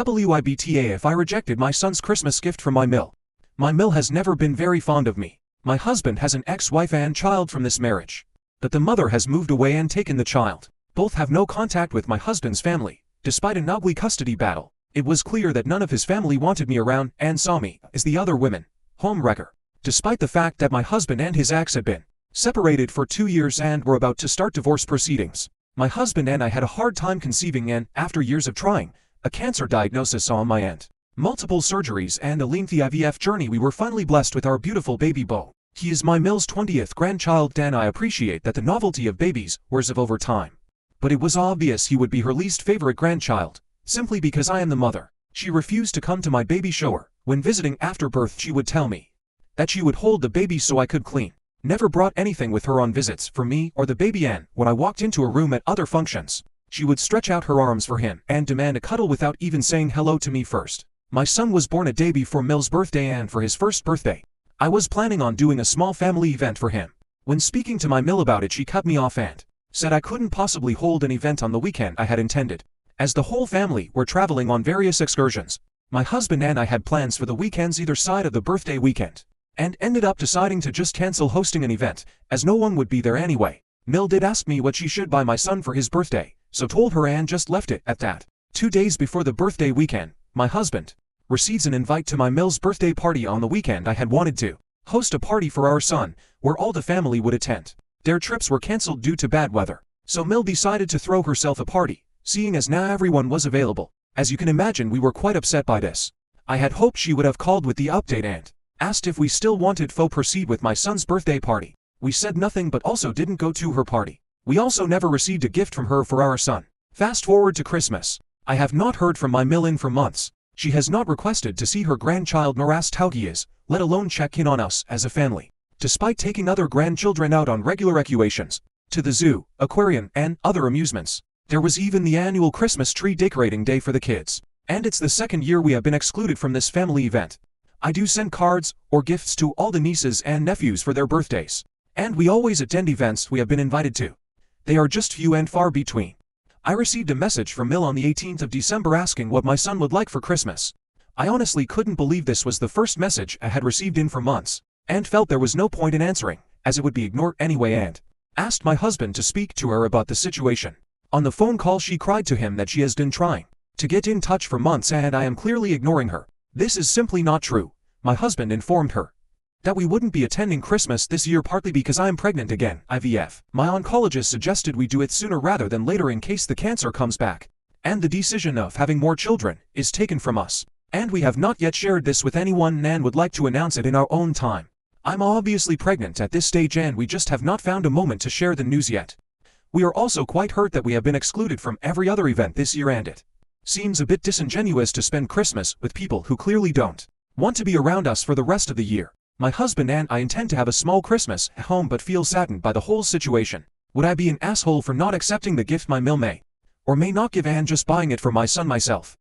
WIBTA if I rejected my son's Christmas gift from my mill. My mill has never been very fond of me. My husband has an ex-wife and child from this marriage. But the mother has moved away and taken the child. Both have no contact with my husband's family. Despite an ugly custody battle, it was clear that none of his family wanted me around and saw me as the other women. Homewrecker. Despite the fact that my husband and his ex had been separated for 2 years and were about to start divorce proceedings, my husband and I had a hard time conceiving, and, after years of trying, a cancer diagnosis on my end, multiple surgeries and a lengthy IVF journey, we were finally blessed with our beautiful baby Beau. He is my mill's 20th grandchild, and I appreciate that the novelty of babies wears off over time. But it was obvious he would be her least favorite grandchild, simply because I am the mother. She refused to come to my baby shower. When visiting after birth, she would tell me that she would hold the baby so I could clean. Never brought anything with her on visits for me or the baby, and when I walked into a room at other functions, she would stretch out her arms for him and demand a cuddle without even saying hello to me first. My son was born a day before Mill's birthday, and for his first birthday, I was planning on doing a small family event for him. When speaking to my mill about it, she cut me off and said I couldn't possibly hold an event on the weekend I had intended, as the whole family were traveling on various excursions. My husband and I had plans for the weekends either side of the birthday weekend, and ended up deciding to just cancel hosting an event, as no one would be there anyway. Mill did ask me what she should buy my son for his birthday, so told her and just left it at that. 2 days before the birthday weekend, my husband receives an invite to my mill's birthday party on the weekend. I had wanted to host a party for our son, where all the family would attend. Their trips were cancelled due to bad weather, so Mill decided to throw herself a party, seeing as now everyone was available. As you can imagine, we were quite upset by this. I had hoped she would have called with the update and asked if we still wanted to proceed with my son's birthday party. We said nothing, but also didn't go to her party. We also never received a gift from her for our son. Fast forward to Christmas. I have not heard from my mill in for months. She has not requested to see her grandchild nor asked how he is, let alone check in on us as a family. Despite taking other grandchildren out on regular excursions, to the zoo, aquarium, and other amusements. There was even the annual Christmas tree decorating day for the kids. And it's the second year we have been excluded from this family event. I do send cards or gifts to all the nieces and nephews for their birthdays. And we always attend events we have been invited to. They are just few and far between. I received a message from Mill on the 18th of December asking what my son would like for Christmas. I honestly couldn't believe this was the first message I had received in for months, and felt there was no point in answering, as it would be ignored anyway, and asked my husband to speak to her about the situation. On the phone call, she cried to him that she has been trying to get in touch for months and I am clearly ignoring her. This is simply not true. My husband informed her that we wouldn't be attending Christmas this year, partly because I am pregnant again, IVF. My oncologist suggested we do it sooner rather than later in case the cancer comes back, and the decision of having more children is taken from us. And we have not yet shared this with anyone and would like to announce it in our own time. I'm obviously pregnant at this stage and we just have not found a moment to share the news yet. We are also quite hurt that we have been excluded from every other event this year, and it seems a bit disingenuous to spend Christmas with people who clearly don't want to be around us for the rest of the year. My husband and I intend to have a small Christmas at home but feel saddened by the whole situation. Would I be an asshole for not accepting the gift my mill may or may not give and just buying it for my son myself?